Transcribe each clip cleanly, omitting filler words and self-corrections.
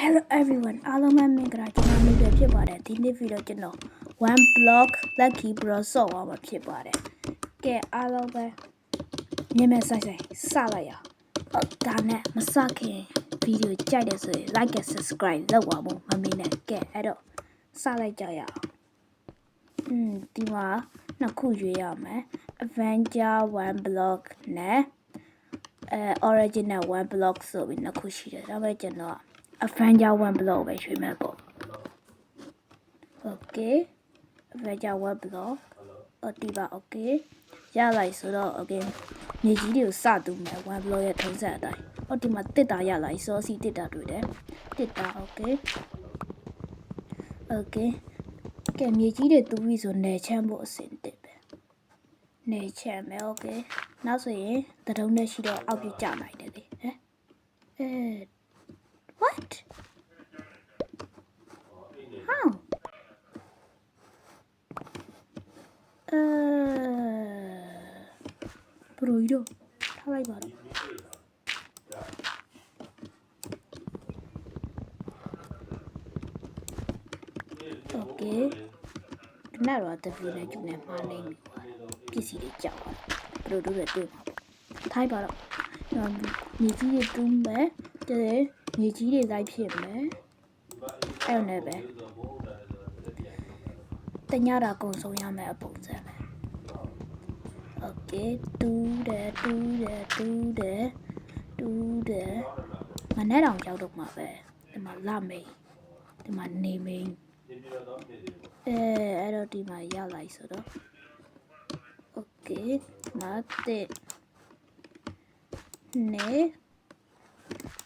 Hello everyone အားလုံးပဲမင်္ဂလာကျွန်တော်မျိုးတွေဖြစ်ပါတယ်ဒီနေ့ဗီဒီယိုကျွန်တော် one block lucky bro ဆော့သွားမှာဖြစ်ပါတယ်ကဲအားလုံးပဲညမဲဆိုင်စလိုက်ရအောင်ဒါနဲ့မစခင်ဗီဒီယိုကြိုက်တယ်ဆိုရင် like and subscribe လုပ်ပါမို့မမေ့နဲ့ကဲအဲ့တော့စလိုက်ကြရအောင်ဒီမှာနှစ်ခုရွေးရမယ် Avenger one block နဲ့original one block ဆိုပြီးနှစ်ခုရှိတယ်ဒါပေမဲ့ကျွန်တော်Avenger one block ပဲရွှေ့မယ်ပေါ့ Okay Avenger one block ဒီပါ Okay ရလိုက်ဆိုတော့ Okay မြေကြီးတွေကိုစတူးမယ် one block ရဲ့ထုံးစံအတိုင်းဒီမှာတစ်တာရလိုက်စောစီတစ်တာတွေ့တယ်တစ်တာ Okay ကဲမြေကြီးတွေတူးပြီးဆိုနယ်ချမ်းဖို့အဆင်တစ်ပဲနယ်ချမ်းမယ် Okay နောက်ဆိုရင်တတုံးနဲ့ရှိတော့အောက်ပြကျနိုင်တယ်လေဟဲ့What? How? Bro, how I got it? Okay. Now what the view like you never name PC job. Bro, do it too. Thai bar. Niji doom bear. Niji like him, eh? I don't know, bear. တညတာကုံဆုံးရမယ်အပုံစံပဲ Okay တူးတယ်မနဲ့တောင်ကြောက်တော့မှာပဲဒီမှာလမိန်ဒီမှာနေမိန်အဲ့တော့ဒီမှာရလိုက်ဆိုတော့ Okay မတဲ့နေ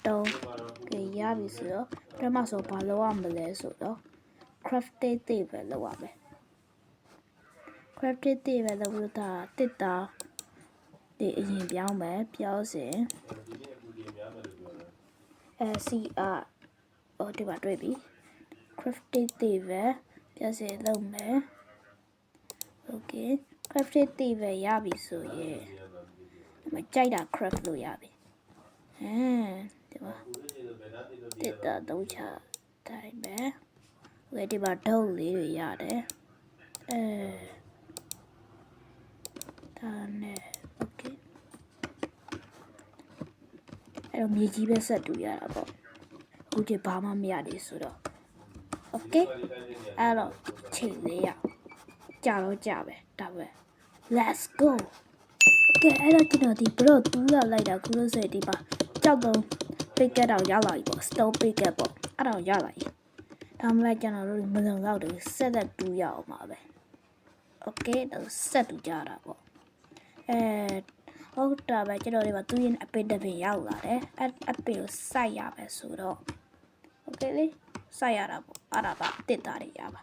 တော့ကရပြီဆိုတော့ပထမဆုံးဘာလုပ်ရမလဲဆိုတော့ crafted တွေပဲလုပ်ရမယ်crafted တွေပဲလုပ်လို့ဒါတစ်တာဒီအရင်ပြောင်းမယ်ပြောင်းစဉ် CR ဒီမှာတွေ့ပြီ crafted တွေပဲပြောင်းစဉ်လုပ်မယ် Okay crafted တွေပဲရပြီဆိုရင်ဒီမှာကြိုက်တာ craft လို့ရပြီဒီမှာတစ်တာတော့ချတိုင်းပဲဒီမှာဒုတ်လေးတွေရတယ်ဒါနဲ့ Okay အဲ့တော့မြေကြီးပဲဆက်တူရတာပေါ့အခုကျဘာမှမရသေးဆိုတော့ Okay အဲ့တော့ချိန်လေးရကြာတော့ကြာပဲဒါပဲ Let's go ကဲအဲ့တော့ကျွန်တော်ဒီဘလော့တူးလောက်လိုက်တာခုလို့ဆိုရင်ဒီပါကြောက်တော့ပိတ်ကက်တော့ရလာပြီပေါ့ stone ပိတ်ကက်ပေါ့အဲ့တော့ရလာပြီဒါမှလည်းကျွန်တော်တို့မလုံလောက်တယ်ဆက်လက်တူးရအောင်ပါပဲ Okay တော့ဆက်တူးကြတာပေါ့ဟုတ်တာပဲကျွန်တော်ဒီမှာတူးရင်အပင်တစ်ပင်ရောက်လာတယ်အပင်ကိုစိုက်ရမယ်ဆိုတော့ Okay လေစိုက်ရတာပေါ့အဲ့ဒါပါတစ်တာတွေရပါ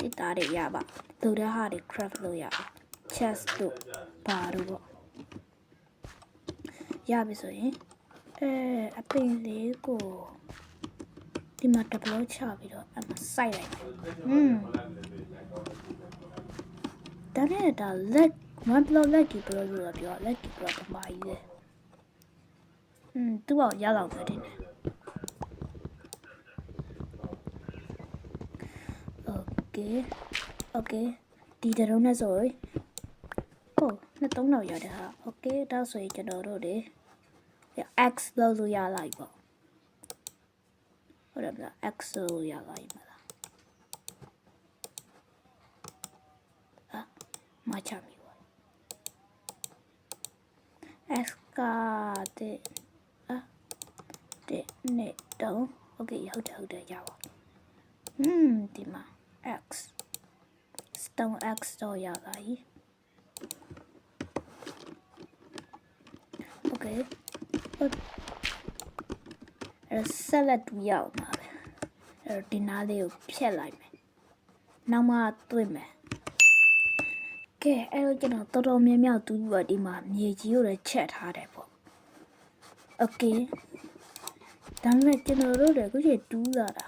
တစ်တာတွေရပါလူတဲ့ဟာတွေ craft လို့ရပါ chest တို့ဘာတို့ပေါ့ရပြီဆိုရင်အပင်လေးကိုဒီမှာတဘလို့ချပြီးတော့အမစိုက်လိုက်ဒါနဲ့ဒါ leg one block lucky bro လို့ပြော lucky bro ပမာကြီးလေသူ့အောင်ရလောက်ပဲတင်တယ် Okay ဒီတရုံးနဲ့ဆိုရင်နှစ်သုံးတော့ရတယ်ဟာ Okay ဒါဆိုရင်ကျွန်တော်တို့တွေ X လို့ရလိုက်ပေါ့ဟုတ်တယ်မလား X လို့ရလိုက်မလားမချမီပါ X ကတဲ့နဲ့တော့ Okay ဟုတ်တယ်ရပါဒီမှာ X stone X တော့ရပါပြီ Okay ဆက်လက်တူရအောင်ပါပဲဒီနားလေးကိုဖြတ်လိုက်မယ်နောက်မှတွေ့မယ်ကဲအဲ့တော့ကျွန်တော်တော်တော်များများတူးပြီးတော့ဒီမှာမြေကြီးကိုလည်းချက်ထားတယ်ပေါ့ Okay ဒါပေမဲ့ကျွန်တော်တို့လည်းခုချိန်တူးလာတာ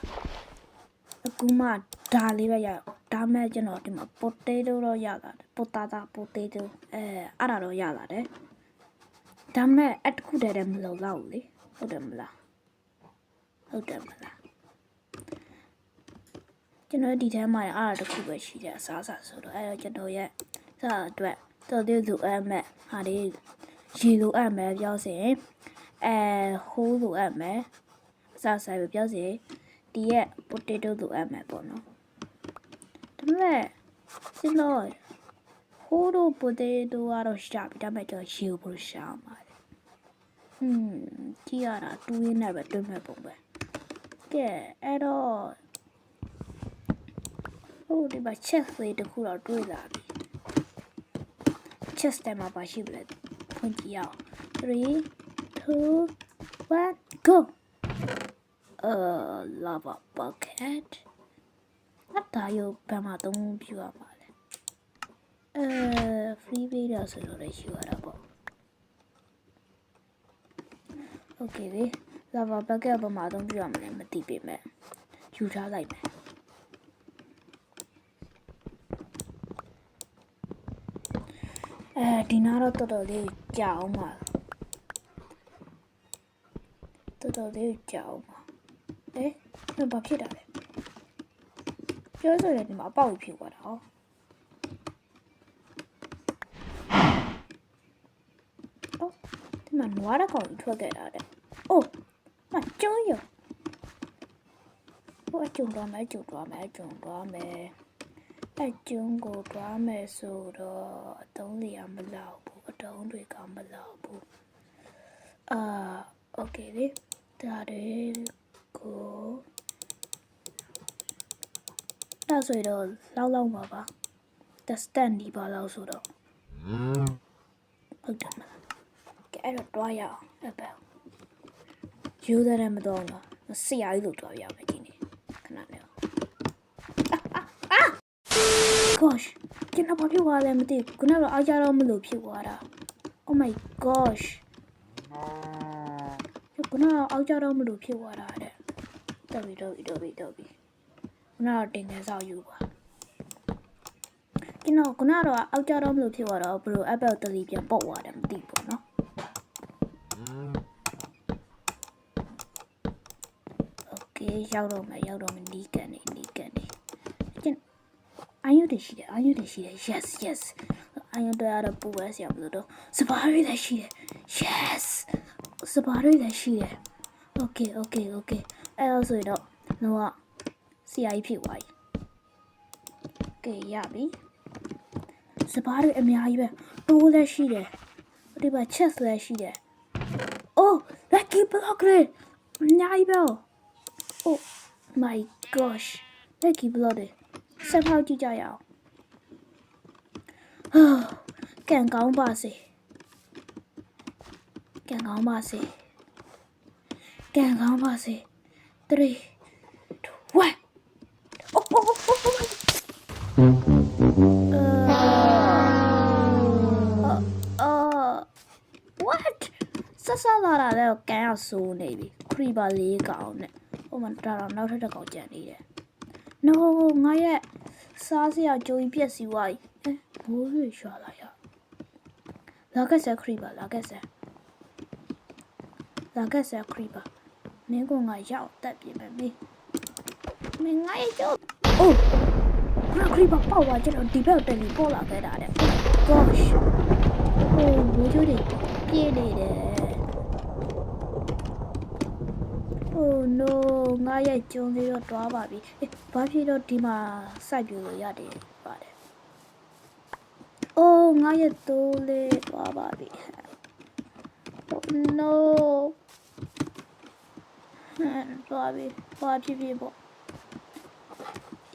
အခုမှဒါလေးပဲရဒါမဲ့ကျွန်တော်ဒီမှာ potato တော့ရလာတယ် potato အဲ့ဒါတော့ရလာတယ် ဒါမဲ့အတခုတည်းမလုံလောက်လေဟုတ်တယ်မလားကျွန်တော်ဒီထဲမှာအားတခုပဲရှိတယ်အစားအစာဆိုတော့အဲ့တော့ကျွန်တော်ရဲ့စားအတွက်တော်သေးလိုအပ်မဲ့ဟာလေးရေလိုအပ်မယ်ပြောစင်ဟိုးလိုအပ်မယ်အစားအစာပဲပြောစင်ဒီရဲ့ potato လိုအပ်မယ်ပေါ့နော်ဒါမဲ့စလို့ဟိုးတို့ potato ကတော့ရှာပြီဒါမဲ့ကျွန်တော်ရေကိုရှာမှာကြည့်ရတာတူရင်းနဲ့ပဲတွင်းမဲ့ပုံပဲကဲအဲ့တော့ဟိုဒီမှာ chest လေးတစ်ခုတော့တွေးလာပြီ chest ထဲမှာပါရှိပြီလေဖွင့်ကြည့်အောင်3 2 1 go lava bucket အတားရုပ်ဘာမှသုံးပြရမှာလဲfree video ဆိုတော့လည်းရှိရတာပေါ့ okay လေ lava bucket ဘာမှသုံးပြရမှာလဲမသိပေမဲ့ယူထားလိုက်မယ်ဒီနာတော့တော်တော်လေးကြာအောင်ပါတော်တော်လေးကြာအောင်ပါဘာဖြစ်တာလဲပြောဆိုရင်ဒီမှာအပေါက်ဖြစ်သွားတာဟောဒီမှာနွားတစ်ကောင်ထွက်ခဲ့တာတဲ့မကျုံးရအကျုံသွားမယ်အကျုံကိုတွားမယ်ဆိုတော့အတုံးတွေကမလောက်ဘူးအတုံးတွေကမလောက်ဘူးโอเคလေဒါတွေကိုဒါဆိုတော့လောက်ပါပါတက်စတန်ဒီပါလောက်ဆိုတော့ဟုတ်တယ်မလားကဲအဲ့တော့တွားရအောင်အဲ့ပဲယူတယ်မတော့လားဆရာကြီးလို့တွားရမယ်ဒီနေ့ခဏနေgosh ကျွန်တော်ဘာဖြစ်သွားလဲမသိဘူးခုနကတော့အားကြတော့မလို့ဖြစ်သွားတာ oh my gosh ခုနကအားကြတော့မလို့ဖြစ်သွားတာတဲ့တော်ပြီခုနကတော့တင်နေစောက်ယူပါကျွန်တော်ခုနကတော့အောက်ကြတော့မလို့ဖြစ်သွားတော့ဘယ်လို apple တလီပြန်ပုတ်သွားတယ်မသိဘူးနော်okay ရောက်တော့မယ်နီးကန်နေအာယုတွေရှိတယ် yes အာယုတွေကတော့ပူပဲဆရာမလို့တော့စပါးတွေလည်းရှိတယ် yes စပါးတွေလည်းရှိတယ် okay အဲ့တော့ဆိုတော့တော့ဆရာကြီးဖြစ်သွားပြီကဲရပြီစပါးတွေအများကြီးပဲတိုးလည်းရှိတယ်ဒီမှာ chest လည်းရှိတယ် lucky block တွေအများကြီးပဲ oh my gosh lucky block တွေဆက်ထောက်ကြည့်ကြရအောင်ကံကောင်းပါစေ3 2 1 what ဆလာလာလည်းကံရဆိုးနေပြီခရီပါလေးကောင်နဲ့ဟိုမှာတော်နောက်ထပ်တစ်ကောင်ကြံနေတယ်no ငါရဲ့စားစရာကြိုးပြက်စီဝိုင်းဘိုးရွှေရွာလာရလာကစားခရီပါမင်းကငါရောက်တက်ပြင်မယ်မင်းငါရဲ့ကြိုးခရီပါပေါက်သွားကြတော့ဒီဘက်တက်ပြီးပေါ်လာခဲ့တာတဲ့ gosh ဘိုးရွှေတွေပြေးနေတယ်oh no ငါရဲ့ကျုံလေးတော့တွားပါပြီဘာဖြစ်တော့ဒီမှာစိုက်ပြလို့ရတယ်ပါတယ်ငါရဲ့တိုးလေးတွားပါပြီ oh no တွားပြီဘာဖြစ်ပေါ့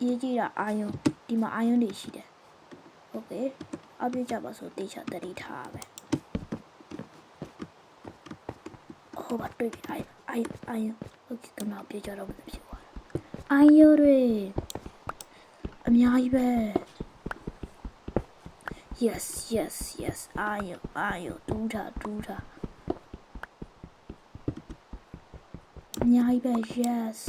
ရေးကြည့်တာအာယုံဒီမှာအာယုံတွေရှိတယ် okay အပြည့်ကြပါဆိုတေချာတတိထားပဲဘာတွေ့ပြီအာယုံokay ကနောက်ပြေကြတော့မဖြစ်ပါဘူးအာယုံတွေအများကြီးပဲ yes အာယုံတူးတာအများကြီးပဲ yes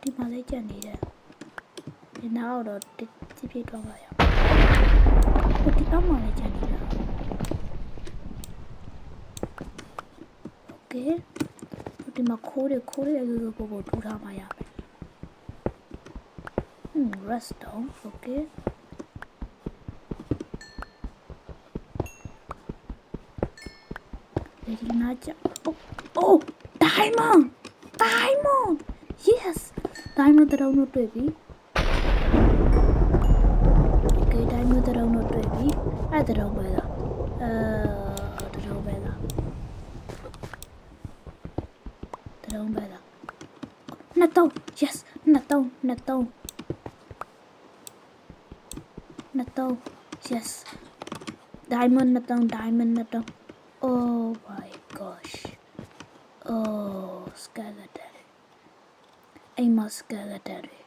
ဒီမှာလည်းကြံနေတယ်ဒီနောက်တော့ပြည့်သွားပါရ ဒီအောက်မှာလည်းကျန်နေတာโอเคဒီမှာခိုးတယ်ရိုးရိုးပေါ်ထူထားမှရမယ်redstone okay ဒီနာကြoh diamond yes diamond တောင်းလို့တွေ့ပြီ okay diamond တောင်းလို့တွေ့ပြီအဲ့တောင်းပဲလားတောင်းပဲလားနှစ်တောင်း yes နှစ်တောင်း yes diamond နှစ်တောင်း oh my gosh oh skeleton အိမ်မှာ skeleton တွေ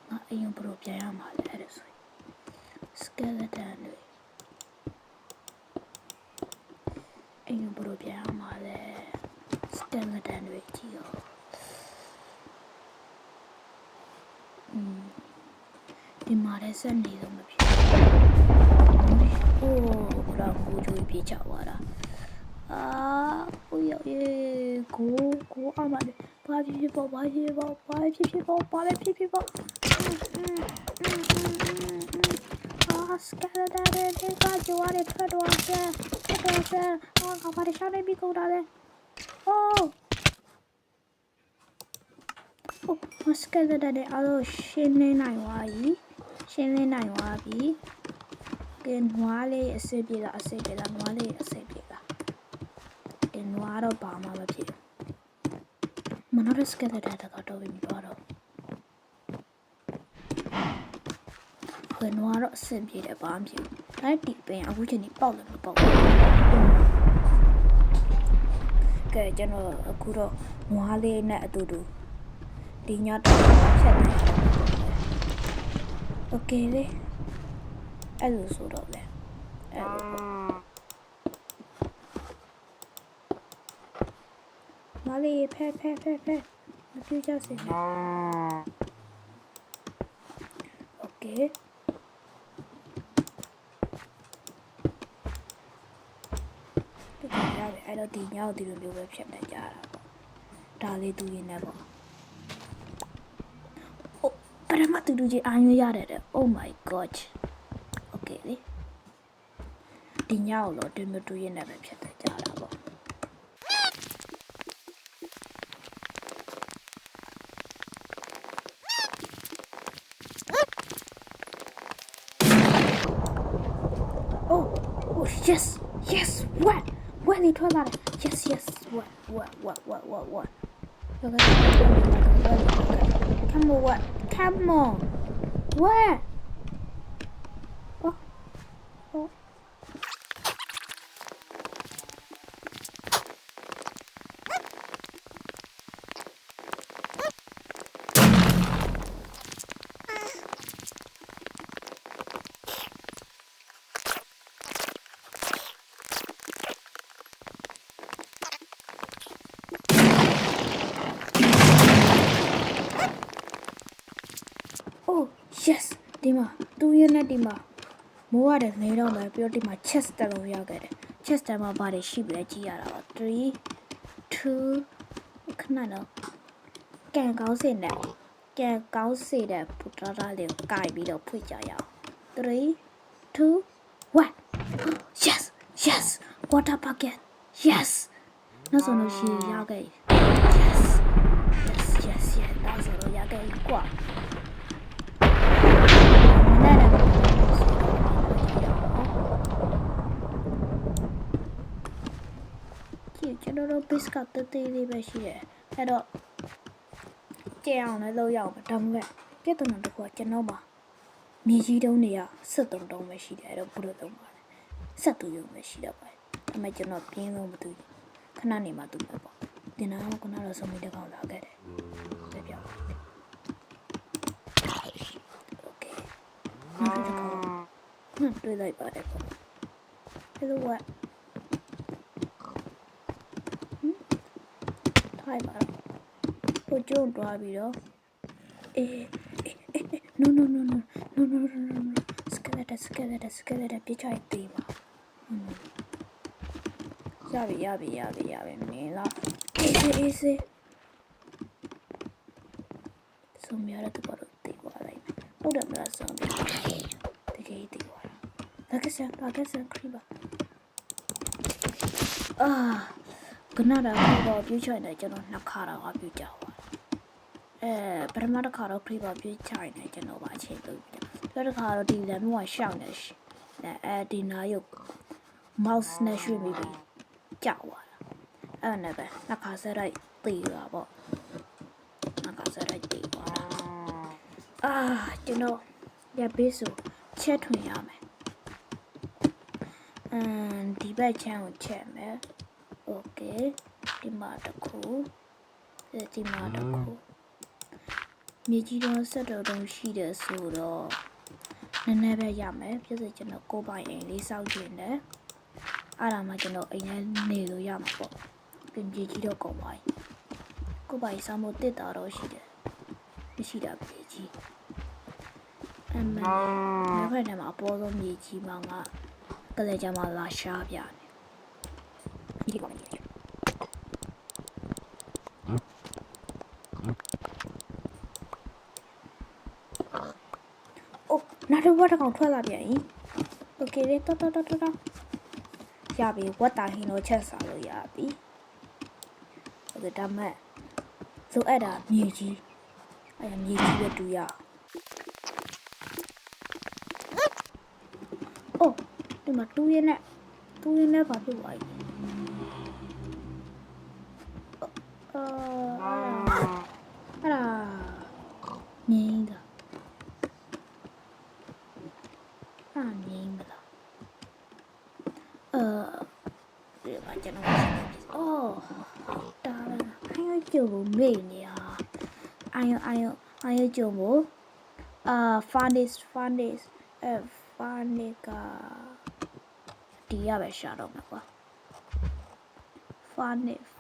ငါအိမ်ဘယ်လိုပြန်ရမှာလဲအဲ့ဒါဆို skeleton တွေအိမ်ဘယ်လိုပြန်ရမှာလဲ skeleton တွေကြည့်ရောဒီမှာလည်းဆက်နေတော့မဖြစ်ဘူးဘရာကိုကြွေးပြေးချသွားတာကိုအမလေးဘာဖြစ်ပေါ့skeleton တွေကကြွားတယ်ထွက်တော့ဆဲဘာဘာရှောင်းနေပြီကုန်တာလဲskeleton တွေအားလုံးရှင်းနေနိုင်သွားပြီကဲနွားလေးအစစ်ပြေးလားနွားလေးအစစ်ပြေးလားကဲနွားတော့ဘာမှမဖြစ်မနော် skeleton တော့ပြီးသွားတော့ကဲနွားတော့အစစ်ပြေးတယ်ဘာမှမဖြစ်ဘူးဒါတိပင်အခုချိန်ကြီးပေါက်လည်းမပေါက်ဘူးကဲကျွန်တော်အခုတော့နွားလေးနဲ့အတူတူဒီညတော့ဖြတ်နေโอเคလေအဲ့လိုဆိုတော့လေအဲ့လိုမလေးဖဲမပြကြစေနဲ့โอเคဒီညပဲအဲ့တော့ဒီညကိုဒီလိုမျိုးပဲဖြတ်နေကြတာပေါ့ဒါလေးသူရင်းနေပေါ့ပရမတူတူကြီးအာရုံရတယ်တဲ့ oh my god okay လေဒီညကိုတော့တင်မတူရင်းနဲ့ပဲဖြတ်တယ်ကြတာပေါ့oh yes what 你ထွက်လာတယ် yes what come on what yes ဒီမှာသူရနဲ့ဒီမှာမိုးရတယ်နေတော့မယ်ပြီးတော့ဒီမှာ chest တက်လို့ရောက်ခဲ့တယ် chest တက်မှာပါတယ်ရှိပြီလဲကြည့်ရတာပါ3 2ခဏတော့ကန်ကောင်းစေတဲ့ပူတာတာလေးကိုကိုက်ပြီးတော့ဖွင့်ကြရအောင်3 2 1 yes water bucket yes နောက်ဆုံးလို့ရှိရခဲ့ yes နောက်ဆုံးလို့ရခဲ့ကွာကျွန်တော်တို့ base ကတေးလေးပဲရှိတယ်အဲ့တော့ကြည့်အောင်လည်းလုပ်ရအောင်ဒါမှမဟုတ်ပြဿနာတစ်ခုကကျွန်တော်မှာမြေကြီးတုံးတွေက73တုံးပဲရှိတယ်အဲ့တော့ဘယ်လိုလုပ်မှာလဲ72ရုံပဲရှိတော့ပါတယ်ဒါပေမဲ့ကျွန်တော်ပြင်းလို့မသိဘူးခဏနေမှတူမှာပေါ့တင်တာကခဏတော့စုံမိတစ်ကောင်လာခဲ့တယ်ပြပြโอเคနောက်တစ်ခေါက်တွေးလိုက်ပါတယ်ပေါ့ Hello what ထိုင်ပါဟိုကျုံတွားပြီးတော့no skeleton skeleton ပြစ်ချိုက်သေးပါရပြီမင်းလားအေးစေးဆုံးမြရတဲ့ဘာလို့တေးသွားလိုက်ဟုတ်တယ်မလားဆုံးတကယ်တေးသွားတာကစခရီးပါကနဒါကတော့ပြစ်ချိုက်တယ်ကျွန်တော်နှစ်ခါတော့ပြစ်ကြပါပထမတစ်ခါတော့ခရီးပါပြစ်ချိုက်တယ်ကျွန်တော်ပါအချိန်လို့ပြောတစ်ခါတော့ဒီလမ်းမျိုးကရှောင်းနေရှိဒီနာရုပ် mouse နဲ့ရွှေ့ပြီးကြောက်သွားတာအဲ့နဲ့ပဲနှစ်ခါဆက်လိုက်တေးတာပေါ့နှစ်ခါဆက်လိုက်တေးသွားတာကျွန်တော်ရပေးဆိုချက်ထွင်ရမယ်ဒီဘက်ချမ်းကိုချက်မယ်โอเคဒီမှာတစ်ခုဒီမှာတစ်ခုမြေကြီးတော့ဆက်တော်ရှိတယ်ဆိုတော့နည်းနည်းပဲရမယ်ပြည့်စုံကျွန်တော်ကိုပိုင်အိမ်လေးစောက်ကျင်တယ်အဲ့ဒါမှကျွန်တော်အိမ်ထဲနေလို့ရမှာပေါ့ပြင်မြေကြီးတော့ကုန်ပါပြီကိုပိုင်စောက်မို့တစ်တာတော့ရှိတယ်မရှိတာမြေကြီးနောက်ဖက်ထဲမှာအပေါ်ဆုံးမြေကြီးမှာငါကလေးကြမှာလာရှားပြနေဒီကောင်ကြီးနောက်တစ်ဝက်တစ်ကောင်ထွက်လာပြန်ပြီโอเคလေတော်ရပြီဝတ်တာဟင်းတော့ချက်စားလို့ရပြီโอเคဒါမဲ့ဆိုအဲ့ဒါမြေကြီးပဲတူရဒီမှာတူးရင်းနဲ့ဘာဖြစ်သွားလဲအဲ့ဒါငိမ့်တာငိမ့်မလားဒီမှာကျွန်တော်တားလာအိုင်ကျုံမေ့နေရအိုင်ကျုံမို့furnace ကဒီရပဲရှာတော့မှာကွာ furnace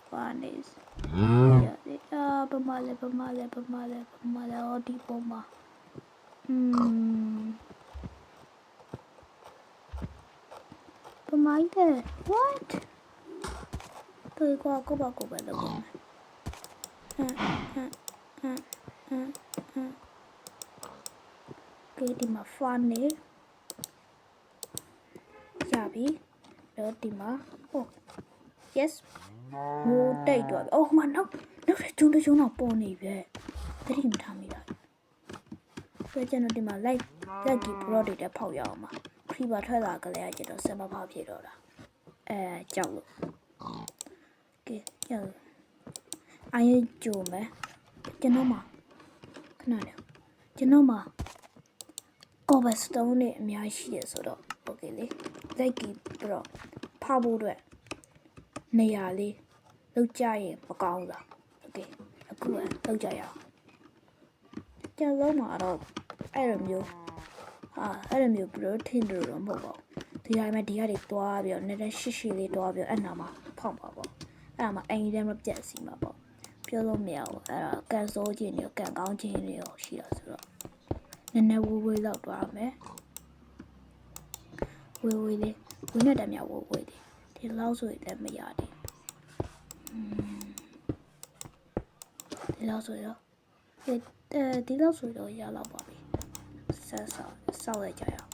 ပမာလဲဒီပေါ်မှာwhat 对quaကိုပါလို့ပေါ့ကဲဒီမှာ furnace ရပြီတော့ဒီမှာyes ဟိုတိတ်တော့မနောက်ကျုံတော့ပေါ်နေပြီတတိမထားမိတာဆိုကျွန်တော်ဒီမှာ like ကြီး product တွေဖောက်ရအောင်ပါခရီးပါထွက်လာကြလဲကျွန်တော်စမဖောက်ဖြစ်တော့တာကြောက်လို့ကဲကြောက်အိုင်ကျုံမယ်ကျွန်တော်မှာခဏလေးကျွန်တော်မှာ cobblestone နဲ့အများကြီးရှိတယ်ဆိုတော့โอเคလေ like ကြီး pro ဖောက်ဖို့အတွက်နေရာလေးလောက်ကြရင်မကောင်းလားโอเคအခုလောက်ကြရအောင်ကျွန်တော်လုံးမှာတော့အဲ့လိုမျိုးဘလို့ထင်တယ်တော့မဟုတ်ပါဘူးဒီတိုင်းမှာဒီကနေတွားပြီးတော့နည်းနည်းရှိလေးတွားပြီးတော့အဲ့နာမှာဖောက်ပါပေါ့အဲ့ဒါမှအင်ကြီးလည်းမပြတ်စီမှာပေါ့ပြောလို့မရဘူးအဲ့ဒါကန်စိုးခြင်းတွေကန်ကောင်းခြင်းတွေရောရှိတာဆိုတော့နည်းနည်းဝေးလောက်တွားမယ်ဝေးလေးဝေးနဲ့တည်းမြဝေးလေးဒီလောက်ဆိုရင်လည်းမရသေးဒီလောက်ဆိုရောဒီလောက်ဆိုတော့ရလောက်ပါပြီဆက်ဆောက်လိုက်ကြရအောင်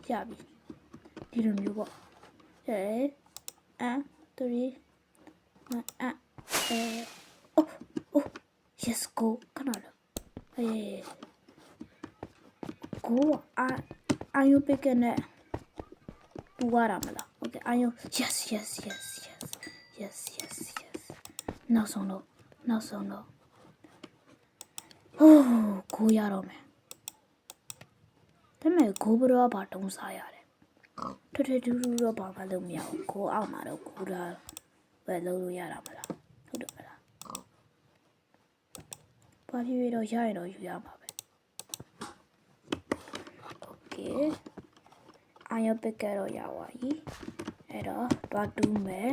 ရပြီဒီလိုမျိုးပေါ့yes go ခဏတော့go အာယုပိကနဲ့ပူရတာမလားโอเคအာယု yes နောက်ဆုံးတော့ကိုရတော့မယ်ဒါပေမဲ့ကိုဘရောဘာတုံးစားရတယ်ထွတ်တူတော့ဘာမှလုပ်မရဘူးကိုအောက်မှာတော့ကိုတာပဲလုပ်လို့ရတာမလားဟုတ်တယ်မလားဘာဖြစ်ရတော့ရရင်တော့ယူရမှာပဲโอเคအာယပက်ကတော့ရပါပြီအဲ့တော့တွားတူးမယ်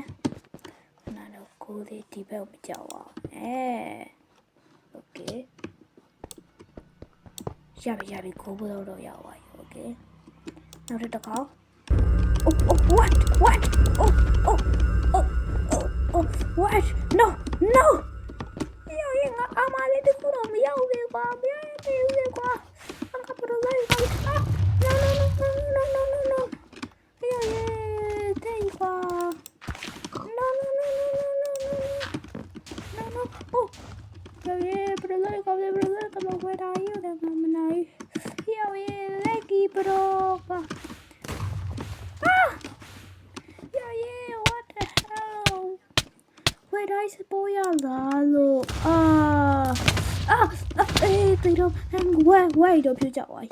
နာတော့ကိုလေးဒီဘက်မကြောက်အောင်โอเค ရပြီကိုဘလို့တော့ရောက်သွားပြီ okay နောက်တစ်ခါ oh what what oh what no ငါအမလေးတခုတော့မရောက်သေးပါမရသေးဘူးကွာငါဘလို့လိုက်noတဲ့ကွာ no oh ဘလို့လိုက်ကောင်းတယ်ဘလို့လိုက်ကောင်းဝဲတာယူတယ်မနိုင်လက်ကြီးဘလို့ပါwhat the hell where I suppose ya lo they don't and why don't you just why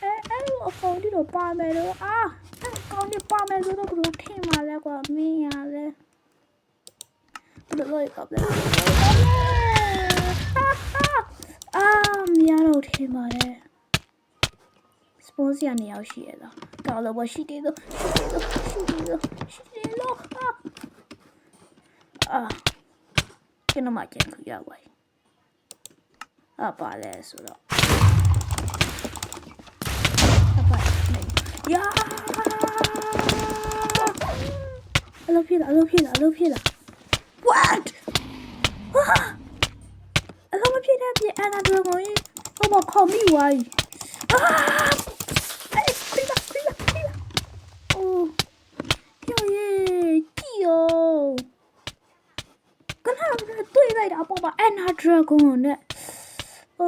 အဲ့အကောင်ဒီတော့ပါမယ်တော့ကောင်ဒီပါမယ်ဆိုတော့ဘလို့ထင်ပါလဲကွာမင်းရလဲဘလို့ကောက်လဲမရတော့ထင်ပါတယ်စပွန်ဆာနေရောက်ရှိရလားကောက်လို့ရှိသေးလို့ကျွန်တော်မှကြည့်ရပါပါလဲဆိုတော့呀！အလုပ်ဖြစ်တာ What အလုပ်မဖြစ်တဲ့ပြင်အနာဒရဂွန်ကြီးဟိုမှာခေါ်မိသွားပြီခွေးလာအိုးကြည့်ရောကနတွေ့လိုက်တာပေါ့ပါအနာဒရဂွန်နဲ့ Oh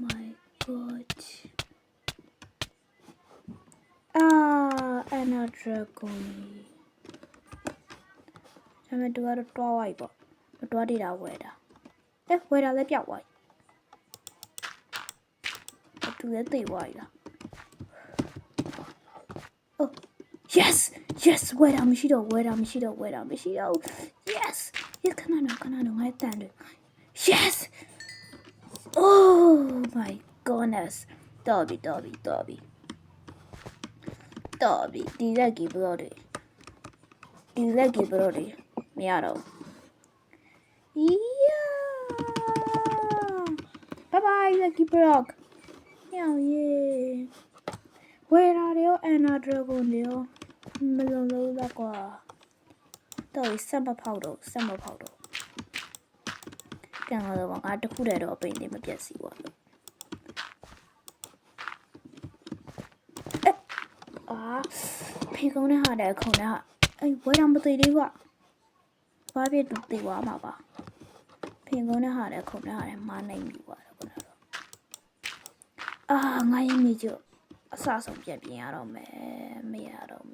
my god Anna Dragon ဒါပေမဲ့သူကတော့တွားဝိုက်ပေါ့မတွားတည်တာဝယ်တာဝယ်တာလည်းပြောက်သွားပြီသူလည်းသိသွားပြီလား Oh yes ဝယ်တာမရှိတော့ yes ခဏတော့ငါတန်တယ် yes Oh my goodness တော်ပြီဒီလက်ကြီးဘလို့တွေမရတော့bye bye lucky block ဝယ်လာတယ်အန်နာဒရဂွန်တွေရောမလုံလို့လားကွာတော့ဆက်မဖောက်တော့ပြန်လာတော့ငါတခုတည်းတော့အပိန်လေးမပြတ်စီပါလို့ဖေကုန်းနဲ့ဟာတဲ့ခုံနဲ့ဟာဝယ်တော့မသိသေးဘူးဘာဖြစ်တူသိသွားမှာပါဖေကုန်းနဲ့ဟာတဲ့ခုံနဲ့ဟာတဲ့မနိုင်ပြီပါတော့ငါရင်နေကြအဆအဆုံးပြန်ရတော့မယ်မရတော့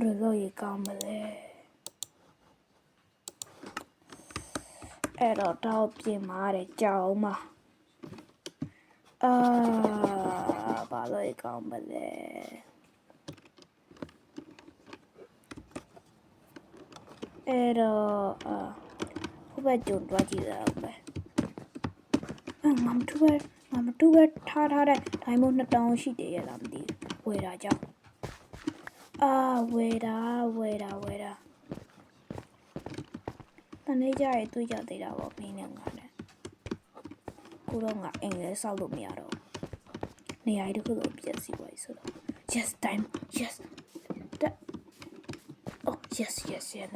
ဘယ်လိုရကောင်းမလဲအဲ့တော့ပြင်မာတဲ့ကြောင်းမှာဘာလို့ကောင်းမလဲအဲ့တော့ဟိုဘက်ကျုံသွားကြည့်ရအောင်ပဲငါမတူပဲထားတဲ့ဒိုင်မွန်2000ရှိတယ်ရလားမသိဘူးဝယ်တာကြောင့်ဝယ်တာတနေ့ကျရင်တွေ့ကြသေးတာပေါ့မင်းနဲ့ငါနဲ့ကိုတော့ငါအိမ်လဲဆောက်လို့မရတော့နေရာတစ်ခုလုံးပြည့်စည်သွားပြီဆိုတော့ yes time yes oh yes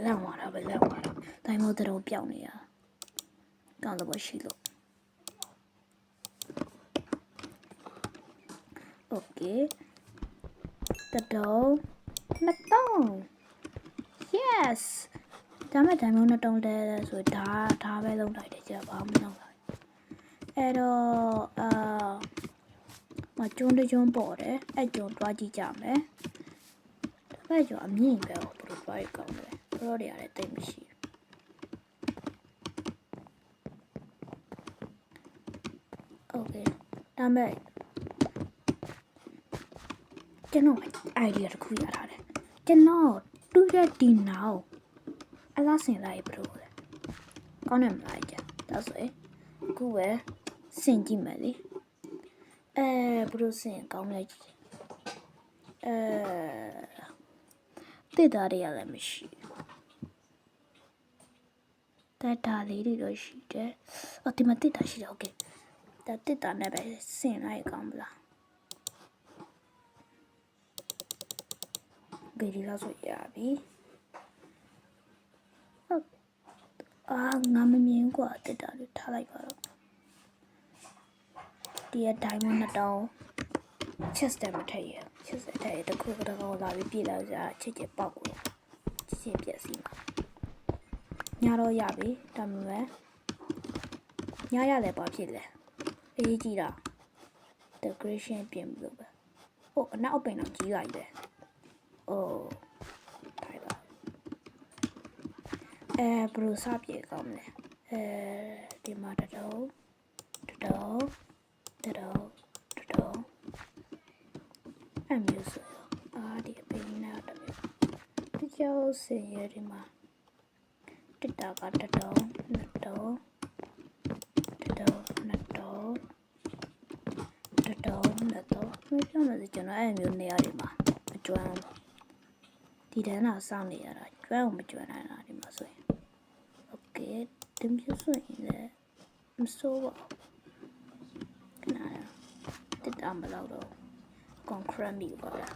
လမ်းသွားတာပဲဒိုင်မို့တော့ပြောင်းနေရကောင်းတော့ရှိလို့ okay တော့yes ဒါမဲ့ဒိုင်မို့2000လဲဆိုဒါပဲလုံးလိုက်တယ်ကြာဘာမှမလုပ်လိုက်အဲ့တော့မကျွန်းတကျွန်းပေါ်တယ်အဲ့ကျွန်းတွားကြည့်ကြမယ်အဲ့ကျွန်းအမြင့်ပဲဘယ်လိုတွားရကောင်းလဲဘရောတွေရတယ်တိတ်မရှိโอเคဒါမဲ့ကျွန်တော် idea တစ်ခုရထားတယ်ကျွန်တော်တူတဲ့ဒီနောက်အလားဆင်လိုက်ဘလို့လဲကောင်းတယ်မလားကြာဒါဆိုရင်အခုပဲဆင်ကြည့်မယ်လေဘလို့ဆင်ကောင်းလိုက် တစ်တာတွေကလည်းမရှိတက်တာလေးတွေတော့ရှိတယ်အော်ဒီမှာတစ်တာရှိတယ်โอเคဒါတစ်တာနဲ့ပဲဆင်လိုက်ကောင်းမလားဂေဒီလောက်ဆိုရပြီအာငါမမြင်กว่าတစ်တာလေးထားလိုက်ပါတော့ဒီအတိုင်းမနှစ်တောင်းချက်စတယ်မထည့်ရချက်စတယ်တခုကတော့လာပြီးပြည်လောက်ကြချစ်ချစ်ပေါက်ကိုချစ်ချစ်ပြက်စီမှာညတော့ရပြီဒါမှမဟုတ်ညရလဲပါဖြစ်လဲအေးကြည့်တာ decoration ပြင်လို့ပဲဟိုအနောက်ပိန်တော့ကြီးလိုက်တယ်အိုးထိုင်ပါဘယ်လိုစပြေကောင်းလဲဒီမှာတော့အမျိုးဆိုဒီအပိန်နဲ့တော့ဒီကျော်စင်ရဒီမှာတစ်တာကတော့နှစ်တော့မပြောလို့ကျွန်တော်အဲ့မျိုးနေရာတွေမှာအကျွမ်းဒီတန်းတော့စောင့်နေရတာကျွမ်းကိုမကျွမ်းနိုင်တာဒီမှာဆိုရင်โอเคဒီမျိုးဆိုရင်လည်းမစိုးပါဘူးနားတစ်တာမလောက်တော့ကွန်ခရမီပါလား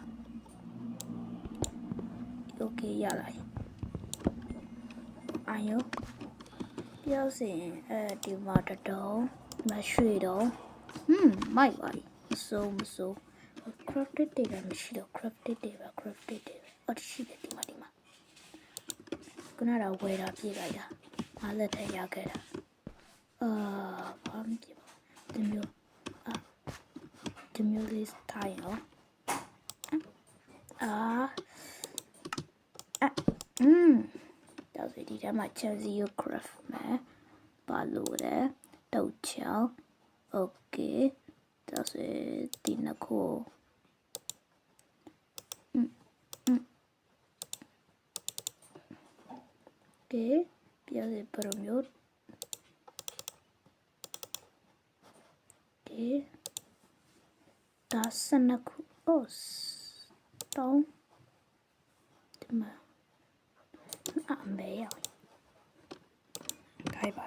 โอเคရလိုက်အာယုပြောစင်ဒီမှာတော့မရွှေတော့မိုက်ပါမစိုး crafted တွေလည်းမရှိတော့ crafted တွေပဲအော်ရှိတယ်ဒီမှာခုနကတော့ဝယ်တာပြည့်လိုက်တာငါလက်ထဲရခဲ့တာဘာမှမဖြစ်ပါဒီမျိုးလေးထိုင်ရောတော့ဒီထဲမှာ Chelsea craft မယ်ပါလို့တယ်တုတ်ချောင်း okay တော့ဒီနှစ်ခုokay ပြောရပရမျိုး okay ဒါစနခုတော့ဒီမှာအမေရထိုင်ပါ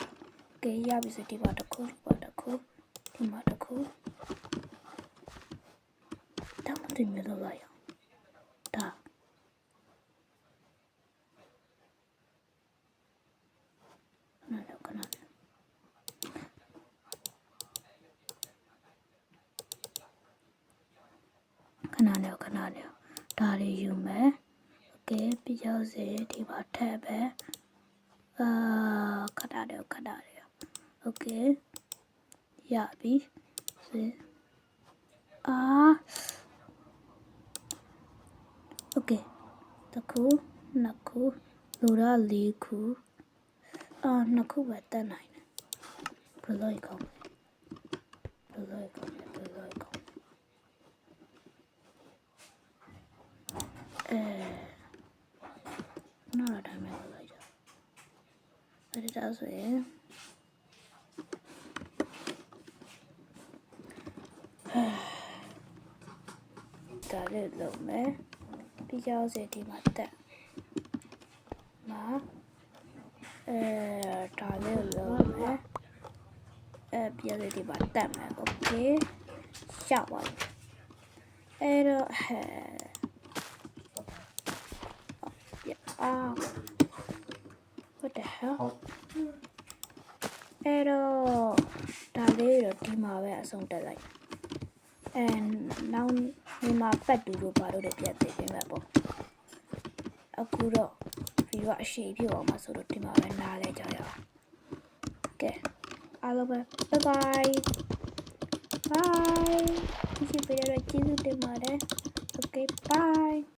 ကဲရပြီစဒီပါတခုဒီမှာတခုတောင်းတင်မျိုးလောက်ရဒါခဏဒါတွေယူမယ်โอเคပြီးတော့စေဒီမှာထည့်ပဲခဏတယ်โอเคရပြီစေโอเคတခုနှစ်ခုလိုတော့၄ခုနှစ်ခုပဲတက်နိုင်တယ်ဘယ်လိုကောင်းနားတိုင်းမဲ့လိုက်ကြအဲ့ဒါဆိုရင်ဒါလေးလုံးမယ်ပြီးကြောက်စေဒီမှာတက်မှာဒါလေးလုံးမယ်ပြီးရဒီမှာတက်မယ်โอเคရှောက်ပါအဲ့တော့what the hell အဲ့တော့ဒါလေးတော့ဒီမှာပဲအဆုံးတက်လိုက်နောက်ဒီမှာပတ်တူလို့ပါတော့ပြတ်သေးတယ်မဲ့ပေါ့အခုတော့ဗီဒီယိုအရှိပြအောင်မှာဆိုတော့ဒီမှာပဲနားလဲကြရအောင်ကဲအားလုံးပဲ byeဒီဗီဒီယိုကျေးဇူးတင်ပါတယ် okay bye